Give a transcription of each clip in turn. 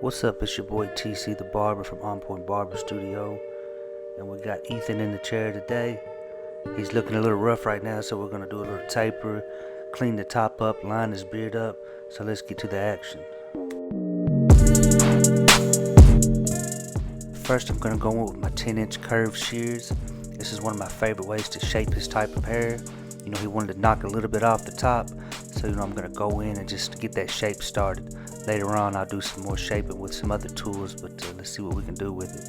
What's up? It's your boy TC the Barber from On Point Barber Studio, and we got Ethan in the chair today. He's looking a little rough right now, so we're gonna do a little taper, clean the top up, line his beard up. So let's get to the action. First, I'm gonna go in with my 10-inch curved shears. This is one of my favorite ways to shape his type of hair. You know, he wanted to knock a little bit off the top, so I'm gonna go in and just get that shape started. Later on, I'll do some more shaping with some other tools, but let's see what we can do with it.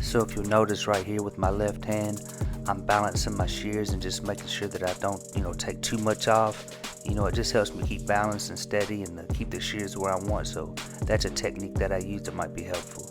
So if you'll notice right here with my left hand, I'm balancing my shears and just making sure that I don't, take too much off. It just helps me keep balanced and steady and keep the shears where I want. So that's a technique that I use that might be helpful.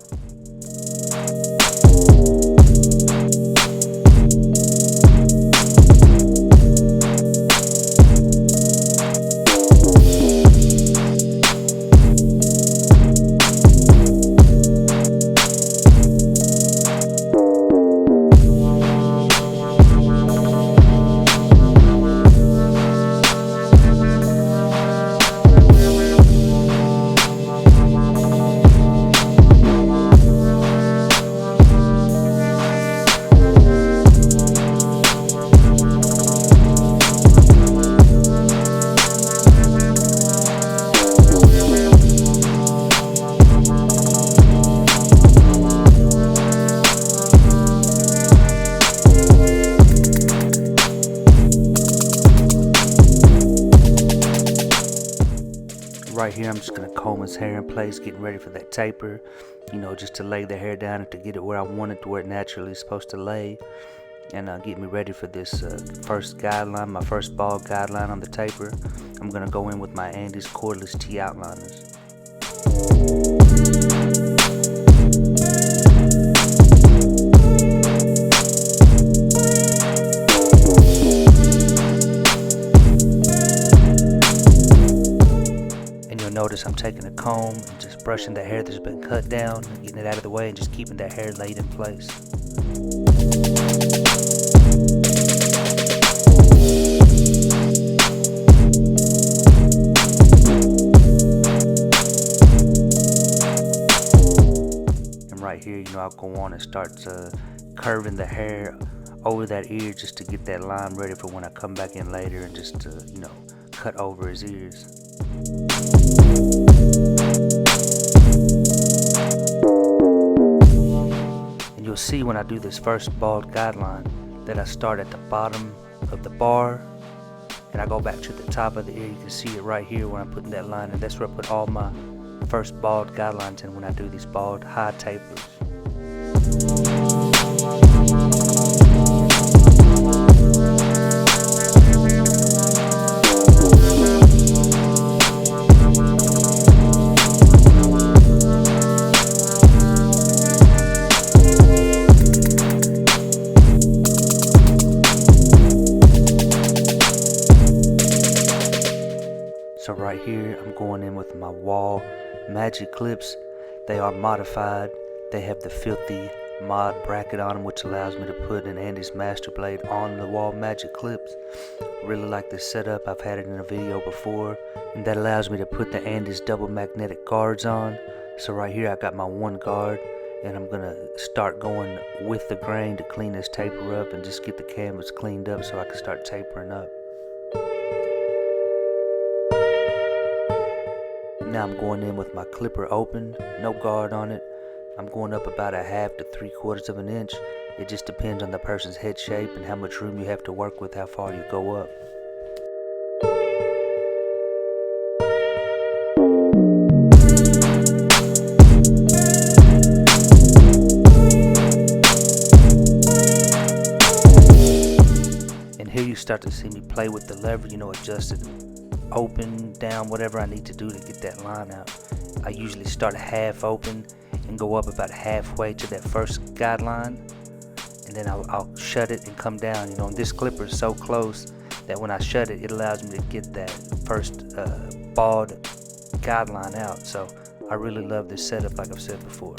Right here, I'm just gonna comb his hair in place, getting ready for that taper, just to lay the hair down and to get it where I want it, to where it naturally is supposed to lay, and get me ready for this first guideline, my first bald guideline on the taper. I'm gonna go in with my Andes cordless T outliners. Notice I'm taking a comb and just brushing the hair that's been cut down and getting it out of the way and just keeping that hair laid in place. And right here, I'll go on and start curving the hair over that ear just to get that line ready for when I come back in later and just cut over his ears. And you'll see when I do this first bald guideline that I start at the bottom of the bar and I go back to the top of the ear. You can see it right here when I'm putting that line, and that's where I put all my first bald guidelines in when I do these bald high tapers. So right here, I'm going in with my wall magic clips. They are modified. They have the filthy mod bracket on them, which allows me to put an Andes master blade on the wall magic clips. Really like this setup. I've had it in a video before, and that allows me to put the Andes double magnetic guards on. So right here, I got my one guard, and I'm gonna start going with the grain to clean this taper up and just get the canvas cleaned up so I can start tapering up. Now I'm going in with my clipper open, no guard on it. I'm going up about a 1/2 to 3/4 of an inch. It just depends on the person's head shape and how much room you have to work with, how far you go up. And here you start to see me play with the lever, adjust it open, down, whatever I need to do to get that line out. I usually start half open and go up about halfway to that first guideline, and then I'll shut it and come down. This clipper is so close that when I shut it, it allows me to get that first bald guideline out. So I really love this setup, like I've said before.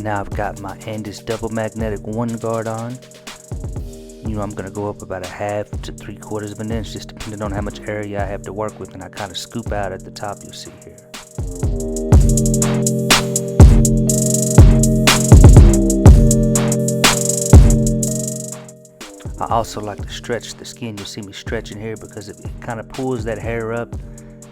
Now I've got my Andes double magnetic 1 guard on. I'm gonna go up about 1/2 to 3/4 of an inch, just depending on how much area I have to work with, and I kind of scoop out at the top, you'll see here. I also like to stretch the skin. You'll see me stretching here because it kind of pulls that hair up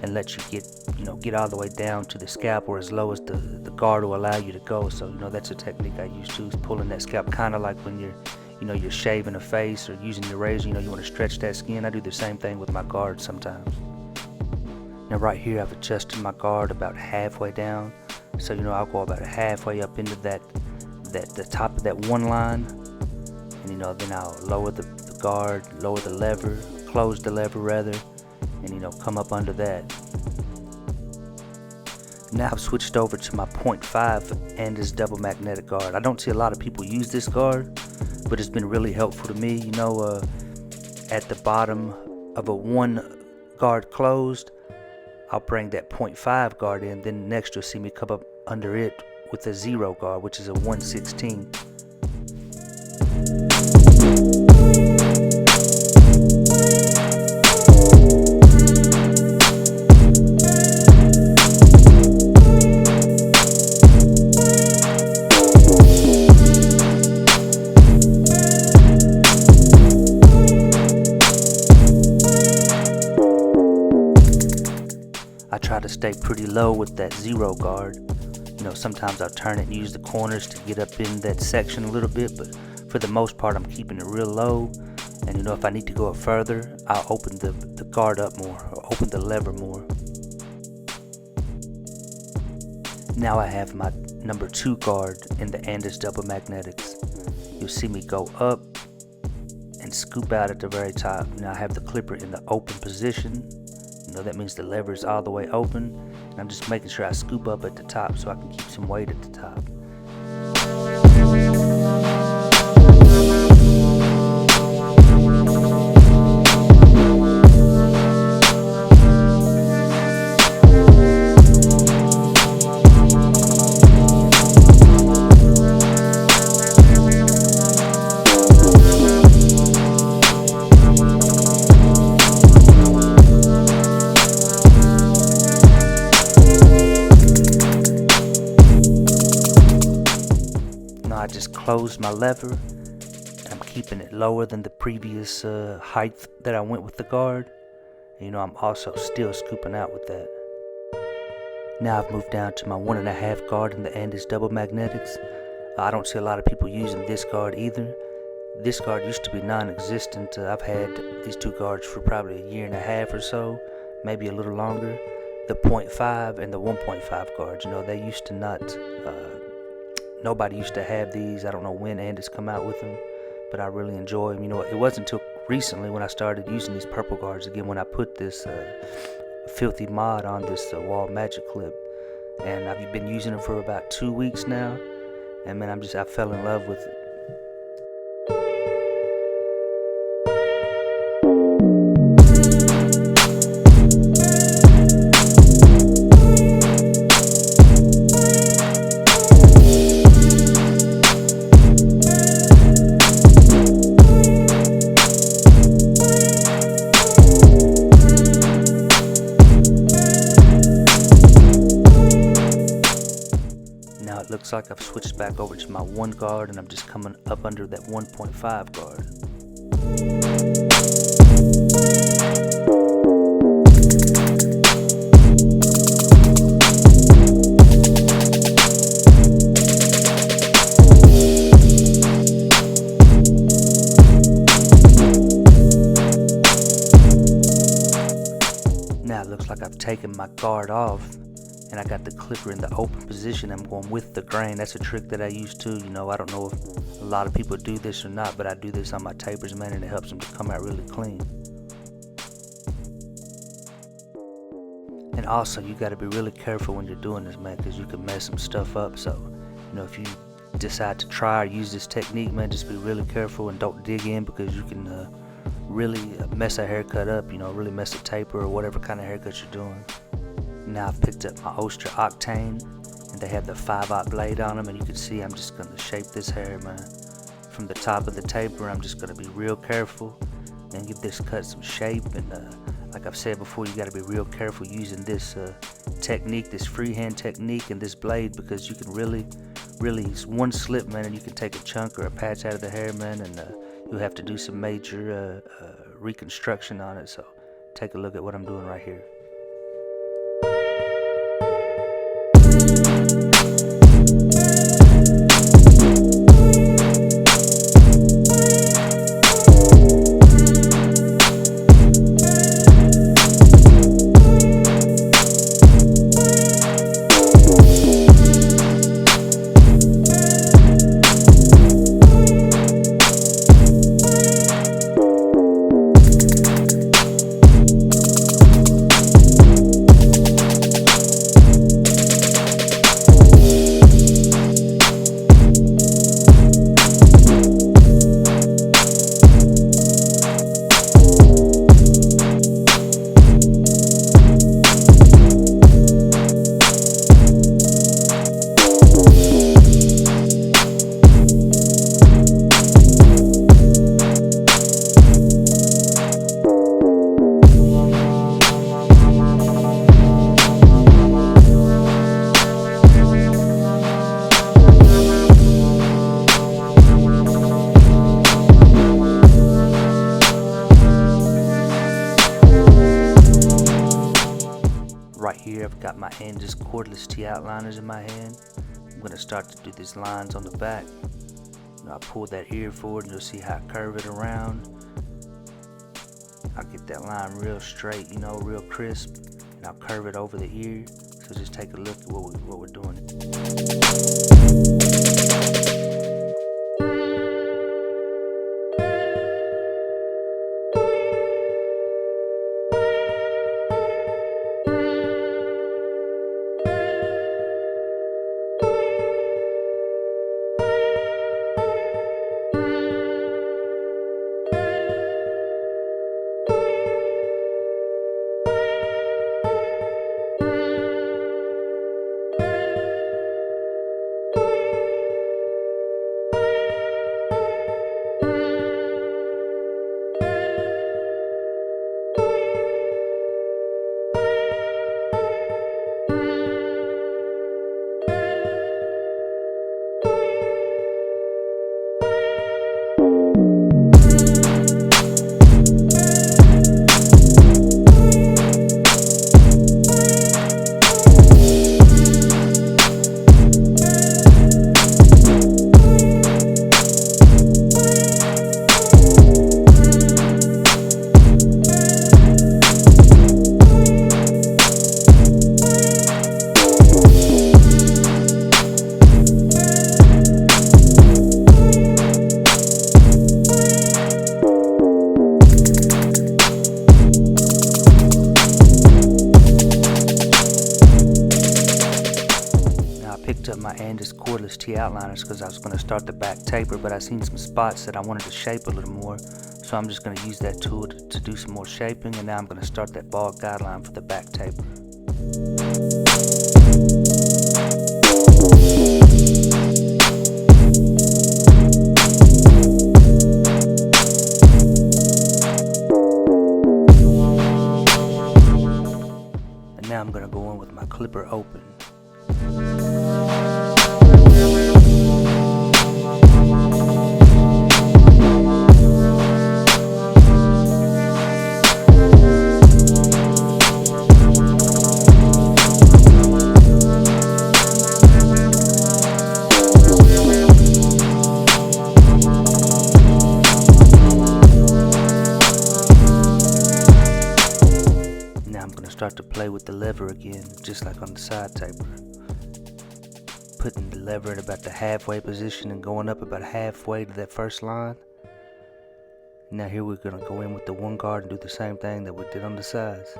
and lets you get all the way down to the scalp, or as low as the guard will allow you to go. So that's a technique I use too, is pulling that scalp, kind of like when you're shaving a face or using your razor. You want to stretch that skin. I do the same thing with my guard sometimes. Now right here I've adjusted my guard about halfway down, so I'll go about halfway up into the top of that one line, and then I'll lower the guard, lower the lever, close the lever rather, and come up under that. Now I've switched over to my 0.5 Andes double magnetic guard. I don't see a lot of people use this guard, but it's been really helpful to me. At the bottom of a 1 guard closed, I'll bring that 0.5 guard in, then next you'll see me come up under it with a 0 guard, which is a 1/16. I try to stay pretty low with that 0 guard. Sometimes I'll turn it and use the corners to get up in that section a little bit, but for the most part I'm keeping it real low. And if I need to go up further, I'll open the guard up more, or open the lever more. Now I have my number 2 guard in the Andes double magnetics. You'll see me go up and scoop out at the very top. Now I have the clipper in the open position. That means the lever is all the way open, and I'm just making sure I scoop up at the top so I can keep some weight at the top. I just closed my lever. I'm keeping it lower than the previous height that I went with the guard. I'm also still scooping out with that. Now I've moved down to my 1.5 guard in the Andes double magnetics. I don't see a lot of people using this guard either. This guard used to be non-existent. I've had these 2 guards for probably 1.5 years or so, maybe a little longer. The 0.5 and the 1.5 guards, they used to not, nobody used to have these. I don't know when Andes come out with them, but I really enjoy them. It wasn't until recently when I started using these purple guards again, when I put this filthy mod on this wall magic clip, and I've been using them for about 2 weeks now, and man, I fell in love with it. Now it looks like I've switched back over to my 1 guard, and I'm just coming up under that 1.5 guard. Now it looks like I've taken my guard off, and I got the clipper in the open position. I'm going with the grain. That's a trick that I use too. I don't know if a lot of people do this or not, but I do this on my tapers, man, and it helps them to come out really clean. And also, you got to be really careful when you're doing this, man, because you can mess some stuff up. So, if you decide to try or use this technique, man, just be really careful and don't dig in, because you can really mess a haircut up, really mess a taper or whatever kind of haircut you're doing. Now I've picked up my Oyster Octane, and they have the 5/0 blade on them, and you can see I'm just going to shape this hair, man. From the top of the taper, I'm just going to be real careful and give this cut some shape. And like I've said before, you got to be real careful using this technique, this freehand technique, and this blade, because you can really one slip, man, and you can take a chunk or a patch out of the hair, man, and you'll have to do some major reconstruction on it. So take a look at what I'm doing right here. Right here, I've got my Enhancements cordless T-outliners in my hand. I'm going to start to do these lines on the back. I pull that ear forward and you'll see how I curve it around. I'll get that line real straight, real crisp, and I'll curve it over the ear. So just take a look at what we're doing. Picked up my Enhancements cordless T-outliners because I was going to start the back taper, but I seen some spots that I wanted to shape a little more, so I'm just going to use that tool to do some more shaping. And now I'm going to start that bald guideline for the back taper. And now I'm going to go in with my clipper open. Start to play with the lever again, just like on the side taper. Putting the lever in about the halfway position and going up about halfway to that first line. Now here we're going to go in with the one guard and do the same thing that we did on the sides.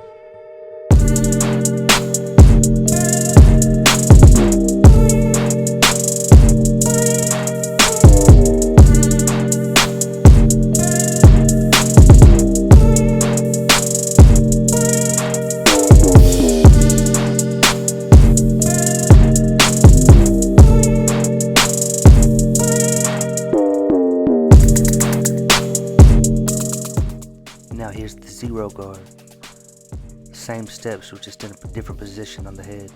same steps, we're just in a different position on the head.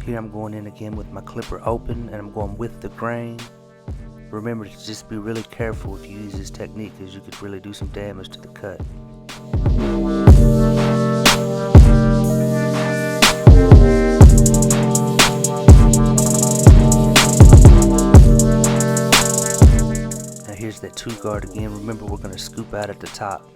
Here I'm going in again with my clipper open, and I'm going with the grain. Remember to just be really careful if you use this technique, because you could really do some damage to the cut. Now here's that 2 guard again. Remember, we're going to scoop out at the top.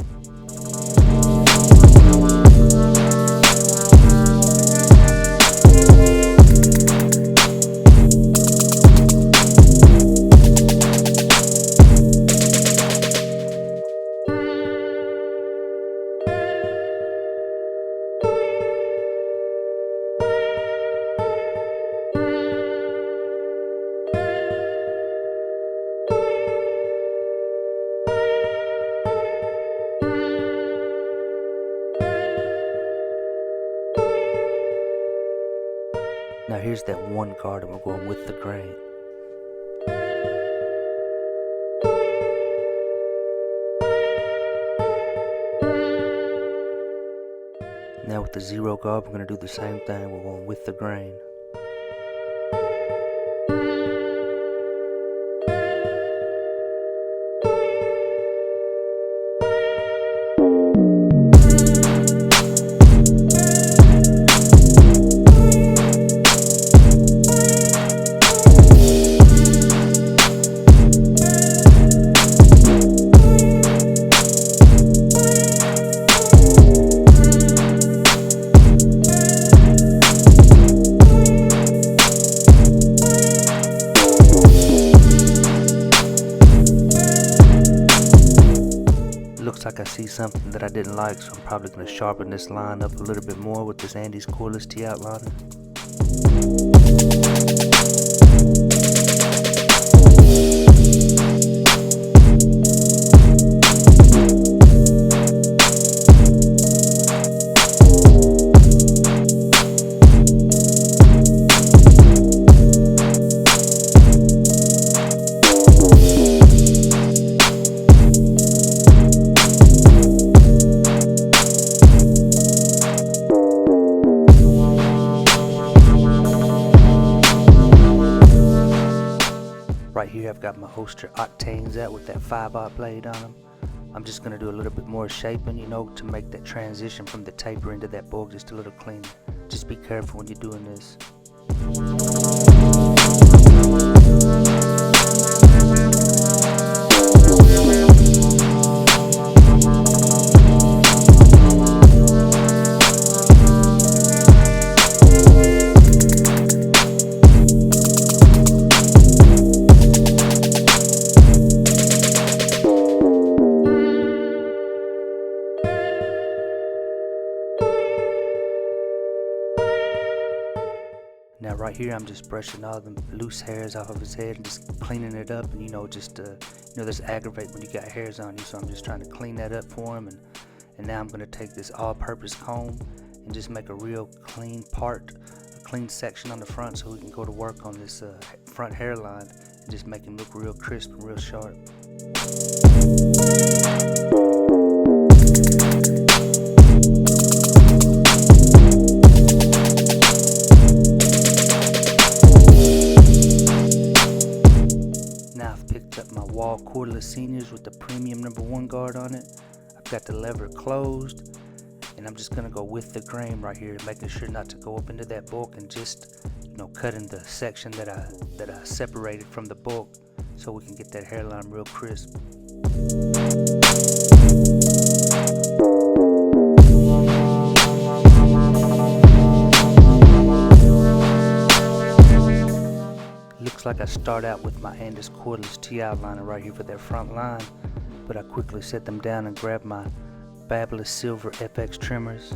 Now here's that 1 guard, and we're going with the grain. Now with the 0 guard, we're going to do the same thing. We're going with the grain. Looks like I see something that I didn't like, so I'm probably going to sharpen this line up a little bit more with this Andy's cordless T outliner. Right here I've got my Oster Octanes out with that 5/0 blade on them. I'm just going to do a little bit more shaping, you know, to make that transition from the taper into that bolt just a little cleaner. Just be careful when you're doing this. Now right here I'm just brushing all the loose hairs off of his head and just cleaning it up, and just that's aggravate when you got hairs on you, so I'm just trying to clean that up for him. And now I'm going to take this all-purpose comb and just make a real clean a clean section on the front, so we can go to work on this front hairline and just make him look real crisp and real sharp. Wall cordless seniors with the premium #1 guard on it. I've got the lever closed, and I'm just gonna go with the grain right here, making sure not to go up into that bulk, and just cutting the section that I separated from the bulk, so we can get that hairline real crisp. Looks like I start out with my Andy's cordless T outliner right here for that front line, but I quickly set them down and grab my Fabulous Silver FX trimmers.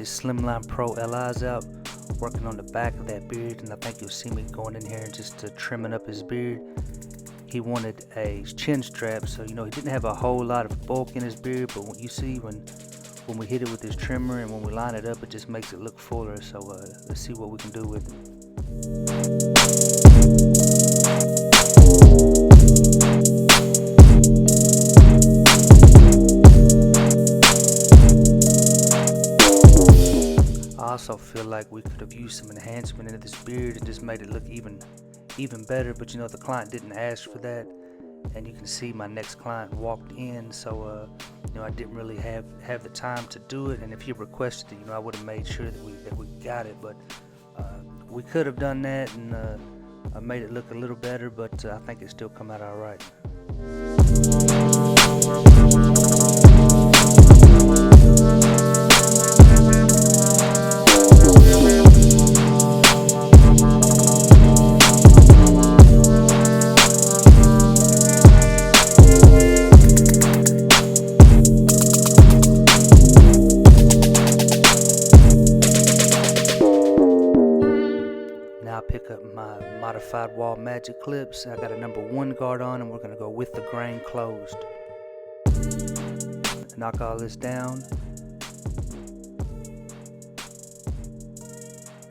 his Slimline Pro LIs out, working on the back of that beard, and I think you'll see me going in here and just trimming up his beard. He wanted a chin strap, so you know he didn't have a whole lot of bulk in his beard, but when you see when we hit it with this trimmer and when we line it up, it just makes it look fuller. So let's see what we can do with it. I also feel like we could have used some enhancement into this beard and just made it look even better, but you know the client didn't ask for that, and you can see my next client walked in, so you know I didn't really have the time to do it. And if he requested it, you know I would have made sure that we got it, but we could have done that and made it look a little better, but I think it still come out all right. Now I pick up my modified wall magic clips. I got a number 1 guard on, and we're gonna go with the grain closed. Knock all this down.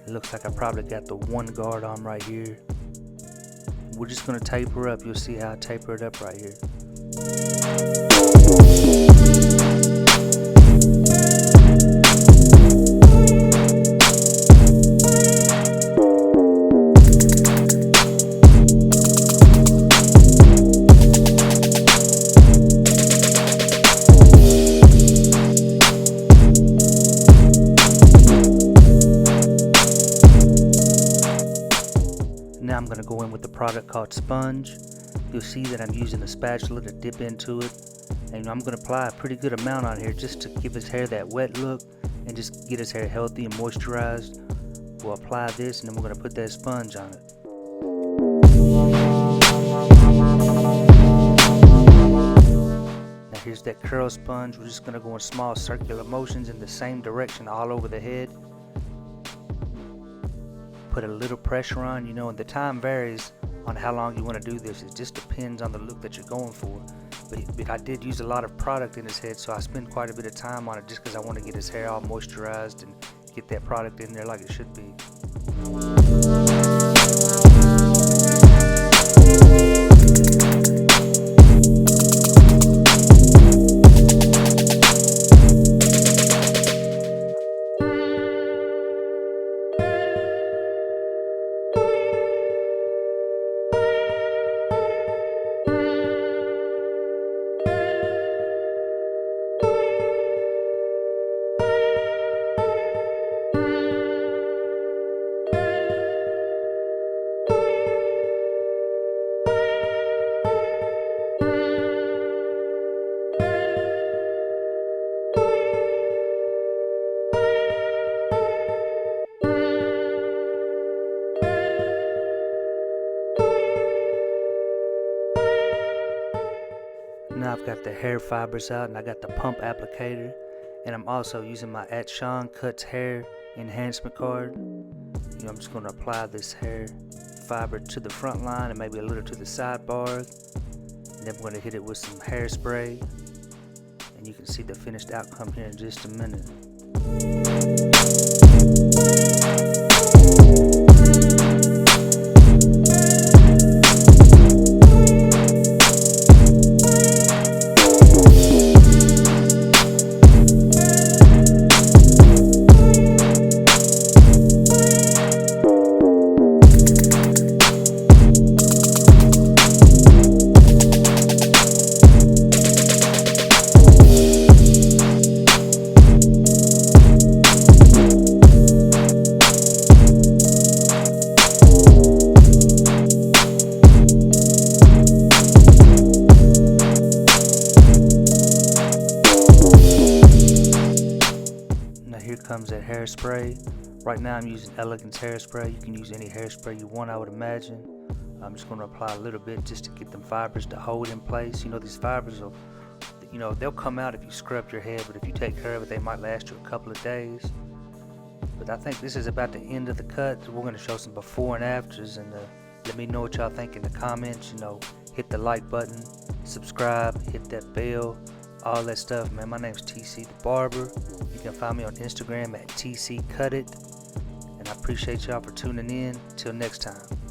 It looks like I probably got the 1 guard on right here. We're just gonna taper up. You'll see how I taper it up right here. Now I'm going to go in with the product called Sponge. You'll see that I'm using a spatula to dip into it, and I'm going to apply a pretty good amount on here just to give his hair that wet look and just get his hair healthy and moisturized. We'll apply this and then we're going to put that sponge on it. Now here's that curl sponge. We're just going to go in small circular motions in the same direction all over the head. Put a little pressure on, you know, and the time varies on how long you want to do this. It just depends on the look that you're going for. But I did use a lot of product in his head, so I spent quite a bit of time on it just because I want to get his hair all moisturized and get that product in there like it should be. Now I've got the hair fibers out and I got the pump applicator, and I'm also using my at Sean Cuts hair enhancement card. You know, I'm just going to apply this hair fiber to the front line and maybe a little to the sidebars, and then we're going to hit it with some hairspray, and you can see the finished outcome here in just a minute. Here comes that hairspray. Right now I'm using Elegance hairspray. You can use any hairspray you want, I would imagine. I'm just going to apply a little bit just to get them fibers to hold in place. You know, these fibers will, you know, they'll come out if you scrub your hair, but if you take care of it, they might last you a couple of days. But I think this is about the end of the cut. We're going to show some before and afters, and let me know what y'all think in the comments. Hit the like button, subscribe, hit that bell, all that stuff, man. My name's TC the Barber. You can find me on Instagram at TC Cut It. And I appreciate y'all for tuning in. Till next time.